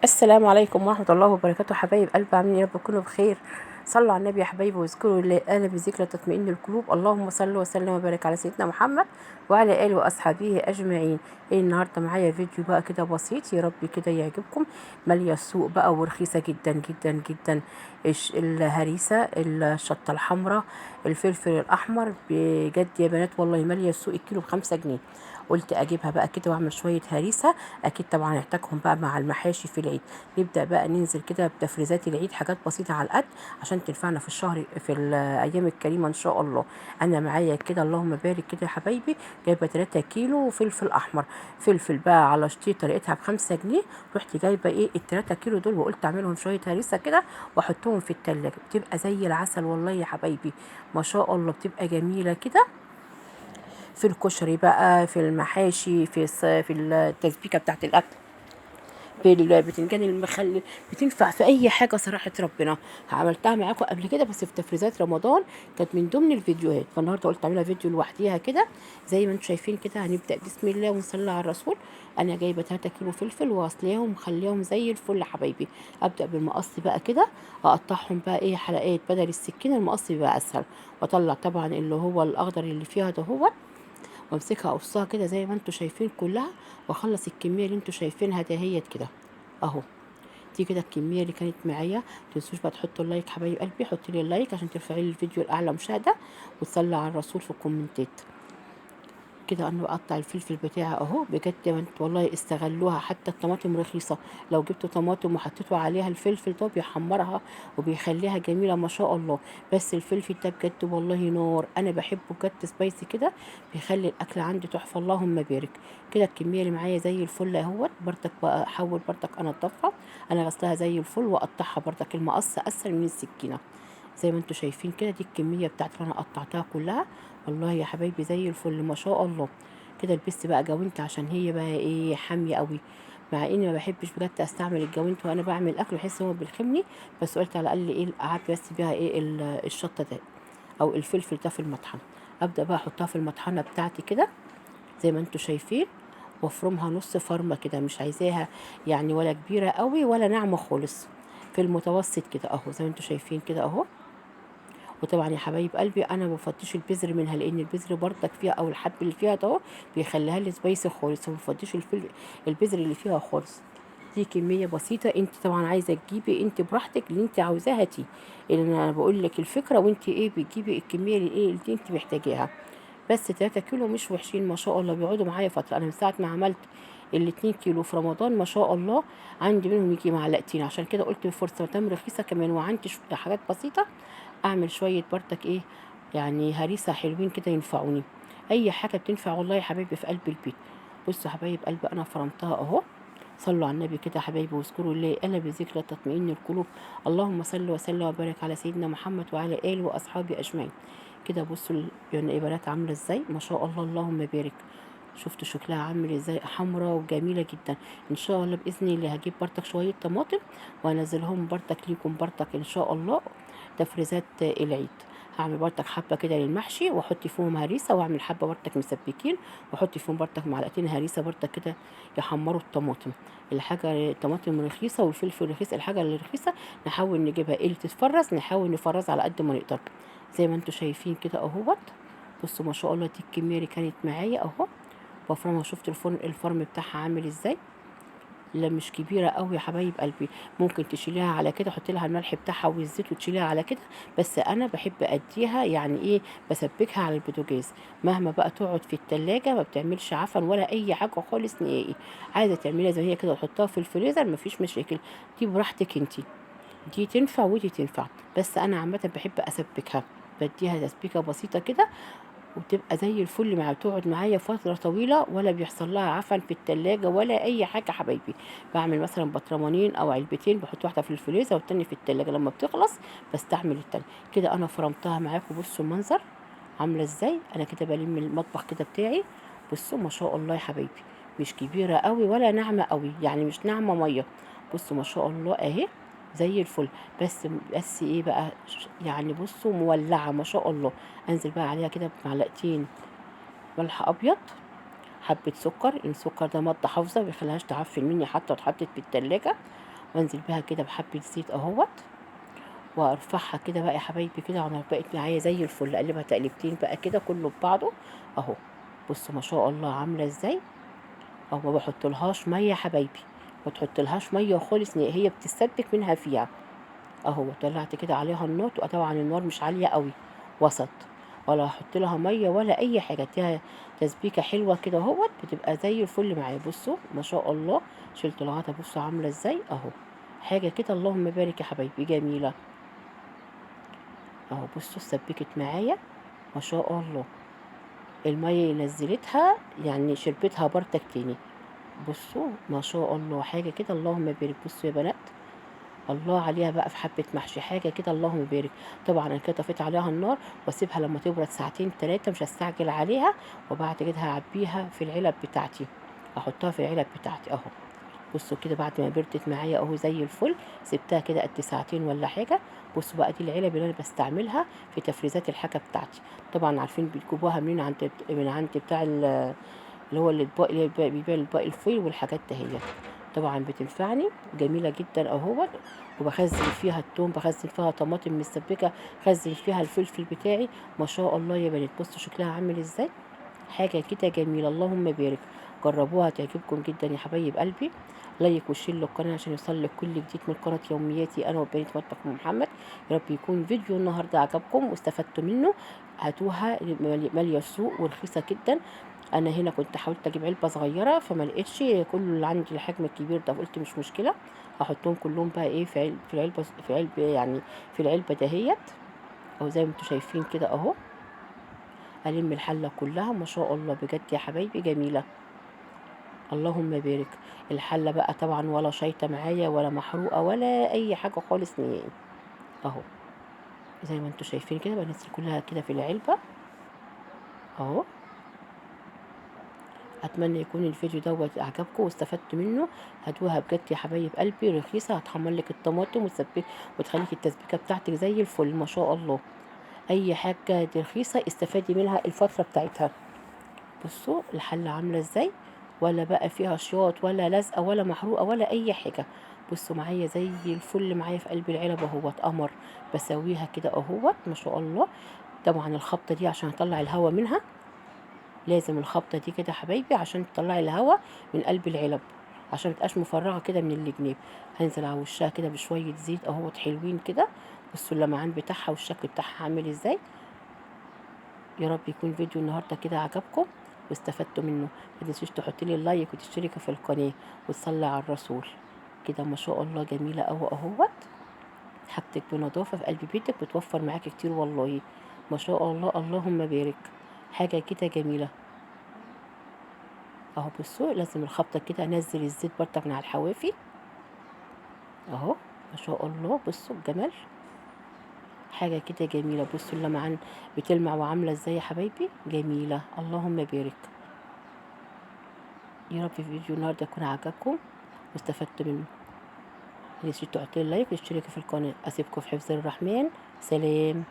السلام عليكم ورحمة الله وبركاته. حبايب قلب عاملين يا رب تكونوا بخير. صلوا على النبي يا حبايبي واذكروا الله آل بذكر تطمئن القلوب. اللهم صل وسلم وبارك على سيدنا محمد وعلى آله وأصحابه أجمعين. النهارده معايا فيديو بقى كده بسيط، يا رب كده يعجبكم. مالية السوق بقى ورخيصة جدا جدا جدا. الهريسة، الشطة الحمراء، الفلفل الأحمر، بجد يا بنات والله مالية السوق الكيلو ب5 جنيه. قلت اجيبها بقى كده واعمل شويه هريسه، اكيد طبعا هحتاجهم بقى مع المحاشي في العيد. نبدا بقى ننزل كده بتفريزات العيد، حاجات بسيطه على القد عشان تنفعنا في الشهر، في الايام الكريمه ان شاء الله. انا معايا كده اللهم بارك كده يا حبايبي، جايبه 3 كيلو فلفل احمر. فلفل بقى على شطيطه لقيتها ب5 جنيه، رحت جايبه ال3 كيلو دول وقلت اعملهم شويه هريسه كده واحطهم في التلاجة، بتبقى زي العسل والله يا حبايبي، ما شاء الله بتبقى جميله كده في الكشري بقى، في المحاشي، في التسبيكه بتاعت الاكل، في البتنجان المخلل، بتنفع في اي حاجه صراحه ربنا. عملتها معاكم قبل كده بس في تفريزات رمضان، كانت من ضمن الفيديوهات، فالنهارده قلت اعملها فيديو لوحديها كده. زي ما انتم شايفين كده هنبدا بسم الله ونصلي على الرسول. انا جايبه 3 كيلو فلفل واصليهم ومخليهم زي الفل يا حبايبي. ابدا بالمقص بقى كده، اقطعهم بقى ايه حلقات بدل السكينه، المقص بيبقى اسهل. واطلع طبعا اللي هو الاخضر اللي فيها ده هو، وامسكها اقصها كده زي ما انتوا شايفين كلها، واخلص الكميه اللي انتوا شايفينها دهيت كده اهو. دي كده الكميه اللي كانت معايا. متنسوش بقى تحطوا اللايك حبايب قلبي، حطي لي اللايك عشان ترفعي لي الفيديو لاعلى مشاهده، وتصلي على الرسول في الكومنتات. كده انا بقطع الفلفل بتاعي اهو، بجد يا بنت والله استغلوها، حتى الطماطم رخيصه. لو جبتوا طماطم وحطيتوا عليها الفلفل ده بيحمرها وبيخليها جميله ما شاء الله. بس الفلفل ده بجد والله نار، انا بحبه بجد سبايسي كده، بيخلي الاكل عندي تحفه اللهم بارك. كده الكميه اللي معايا زي الفل اهوت. برضك بقى احاول برضك انضفها، انا غسلها زي الفل واقطعها، برضك المقص اسهل من السكينه. زي ما انتوا شايفين كده دي الكميه بتاعتي اللي انا قطعتها كلها، والله يا حبايبي زي الفل ما شاء الله. كده لبست بقى جوانت عشان هي بقى ايه حاميه قوي، مع اني ما بحبش بجد استعمل الجوانت وانا بعمل اكل، بحس هو بيلخمني. بس قلت على الاقل ايه قعدت بس بيها ايه الشطه ده او الفلفل ده في المطحنه. ابدا بقى احطها في المطحنه بتاعتي كده زي ما انتوا شايفين، وافرمها نص فرمه كده، مش عايزاها يعني ولا كبيره قوي ولا ناعمه خالص، في المتوسط كده اهو زي ما انتوا شايفين كده اهو. وطبعا يا حبايب قلبي انا ما بفضيش البذر منها، لان البذر برضك فيها او الحب اللي فيها ده بيخليها لي سبايسي خالص، وما بفضيش البذر اللي فيها خالص. دي كميه بسيطه، انت طبعا عايزه تجيبي انت براحتك اللي انت عاوزاها هاتي، اللي انا بقول لك الفكره، وانت ايه بتجيبي الكميه اللي ايه اللي انت محتاجاها. بس 3 كيلو مش وحشين ما شاء الله، بيقعدوا معايا فتره. انا من ساعه ما عملت ال2 كيلو في رمضان ما شاء الله عندي منهم يجي معلقتين، عشان كده قلت فرصه تم رخيصه كمان وعندي حاجات بسيطه، اعمل شويه برتك ايه يعني هريسه حلوين كده ينفعوني. اي حاجه بتنفع والله يا حبايبي في قلب البيت. بصوا يا حبايب قلبي انا فرمتها اهو. صلوا على النبي كده يا حبايبي واذكروا الله الا بذكر تطمئن القلوب. اللهم صل وسلم وبارك على سيدنا محمد وعلى اله واصحابه اجمعين. كده بصوا يعني البنات عامله ازاي ما شاء الله اللهم بارك. شفتوا شكلها عامل ازاي، حمراء وجميله جدا. ان شاء الله باذن الله هجيب برضك شويه طماطم وانزلهم برضك ليكم برضك ان شاء الله تفريزات العيد. هعمل برضك حبه كده للمحشي واحط فيهم هريسه، واعمل حبه برضك مسبكين واحط فيهم برضك معلقتين هريسه برضك كده يحمروا الطماطم. الحاجه الطماطم رخيصه والفلفل رخيص، الحاجه اللي رخيصه نحاول نجيبها، ايه اللي تتفرز نحاول نفرز على قد ما نقدر. زي ما انتوا شايفين كده اهوت. بصوا ما شاء الله دي الكميه اللي كانت معايا اهو بفرمها. شفت الفرن بتاعها عامل ازاي، لا مش كبيره قوي يا حبايب قلبي. ممكن تشيليها على كده، حطي لها الملح بتاعها والزيت وتشيليها على كده. بس انا بحب اديها يعني ايه بسبكها على البوتاجاز، مهما بقى تقعد في التلاجة ما بتعملش عفن ولا اي حاجه خالص نهائي. عايزه تعمليها زي هي كده وتحطها في الفريزر مفيش مشاكل، دي براحتك انتي، دي تنفع ودي تنفع. بس انا عامه بحب اسبكها، بديها تسبيكه بسيطه كده وبتبقى زي الفل، مع بتقعد معايا فترة طويلة ولا بيحصل لها عفن في التلاجة ولا أي حاجة حبايبي. بعمل مثلا بطرمانين أو علبتين، بحط واحدة في الفريزر والتانية في التلاجة، لما بتخلص بستعمل التانية. كده أنا فرمتها معاكم، بصوا المنظر عاملة ازاي. أنا كده بلم المطبخ كده بتاعي، بصوا ما شاء الله يا حبايبي، مش كبيرة قوي ولا ناعمة قوي، يعني مش ناعمة مية. بصوا ما شاء الله اهي زي الفل. بس ايه بقى يعني بصوا مولعة ما شاء الله. انزل بقى عليها كده بمعلقتين ملح ابيض، حبه سكر، السكر ده ماده حافظه بيخليهاش تعفن مني حتى واتحطت في التلاجة. وانزل بها كده بحبه زيت اهوت، وارفعها كده بقى يا حبايبي كده على بقت معايا زي الفل. اقلبها تقلبتين بقى كده كله ببعضه اهو. بصوا ما شاء الله عامله ازاي اهو. ما بحطلهاش ميه يا حبايبي، ما تحطلهاش ميه خالص نهائي، هي بتتسبك منها فيها اهو. طلعت كده عليها النار، تبقى طبعا النار مش عاليه قوي، وسط، ولا احط لها ميه ولا اي حاجه، اديها تسبيكه حلوه كده اهوت، بتبقى زي الفل معايا. بصوا ما شاء الله شلت الغطا، بصوا عامله ازاي اهو. حاجه كده اللهم بارك يا حبايبي جميله اهو. بصوا اتسبكت معايا ما شاء الله، الميه اللي نزلتها يعني شربتها برتك تاني. بصوا ما شاء الله حاجه كده اللهم بارك. بصوا يا بنات الله عليها بقى في حبة محشي، حاجة كده اللهم بارك. طبعا انا كده طفيت عليها النار واسيبها لما تبرد ساعتين تلاتة، مش هستعجل عليها. وبعد كده هعبيها في العلب بتاعتي، احطها في العلب بتاعتي اهو. بصوا كده بعد ما بردت معايا اهو زي الفل، سبتها كده قد ساعتين ولا حاجة. بصوا بقى دي العلب اللي انا بستعملها في تفريزات الحاجة بتاعتي. طبعا عارفين بتجيبوها منين؟ من عند بتاع اللي هو الاطباق اللي بيبيع الاطباق الفويل والحاجات دهيت. طبعا بتنفعني جميله جدا اهوت. وبخزن فيها التوم، بخزن فيها طماطم متسبكه، بخزن فيها الفلفل بتاعي. ما شاء الله يا بنات بصوا شكلها عامل ازاي، حاجه كده جميله اللهم بارك. جربوها تعجبكم جدا يا حبايب قلبي. لايك وشير للقناه عشان يوصلك كل جديد من قناه يومياتي انا وبنات مطبخ أم محمد. يا رب يكون فيديو النهارده عجبكم واستفدتوا منه. هاتوها ماليه السوق ورخيصه جدا. انا هنا كنت حاولت اجيب علبه صغيره فما لقيتش كل اللي عندي الحجم الكبير ده، قلت مش مشكله احطهم كلهم بقى ايه في علبه يعني في العلبه دهيت او زي ما انتم شايفين كده اهو. الم الحله كلها ما شاء الله بجد يا حبايبي جميله اللهم بارك. الحله بقى طبعا ولا شايطه معايا ولا محروقه ولا اي حاجه خالص نهائي اهو. زي ما انتم شايفين كده بنزل كلها كده في العلبه اهو. اتمنى يكون الفيديو دوت اعجبكم واستفدت منه. هاتوها بجد يا حبايب قلبي رخيصه، هتحمر لك الطماطم وتخليك التسبيكه بتاعتك زي الفل ما شاء الله. اي حاجه دي رخيصه استفادي منها الفتره بتاعتها. بصوا الحله عامله ازاي، ولا بقى فيها شياط ولا لزقه ولا محروقه ولا اي حاجه. بصوا معايا زي الفل معايا في قلب العلب اهوت قمر. بسويها كده اهوت ما شاء الله. طبعا الخبطه دي عشان اطلع الهواء منها، لازم الخبطه دي كده حبايبي عشان تطلعي الهواء من قلب العلب، عشان متبقاش مفرغه كده من الجناب. هنزل على وشها كده بشويه زيت اهوت حلوين كده. بصوا اللمعان بتاعها والشكل بتاعها عامل ازاي. يا رب يكون فيديو النهارده كده عجبكم واستفدتوا منه. ما تنسوش تحطي لي اللايك وتشتركي في القناه وتصلي على الرسول. كده ما شاء الله جميله قوي اهوت. حاجتك بنظافه في قلب بيتك بتوفر معاكي كتير والله. ما شاء الله اللهم بارك. حاجه كده جميله اهو. بصوا لازم الخبطه كده انزل الزيت برضك من على الحوافي اهو. ما شاء الله بصوا الجمال، حاجه كده جميله. بصوا اللمعان بتلمع وعامله ازاي يا حبايبي جميله اللهم بارك. يا رب الفيديو النهارده يكون عجبكم واستفدت منه. متنسيش تحطي لايك وتشتركي في القناه. اسيبكم في حفظ الرحمن. سلام.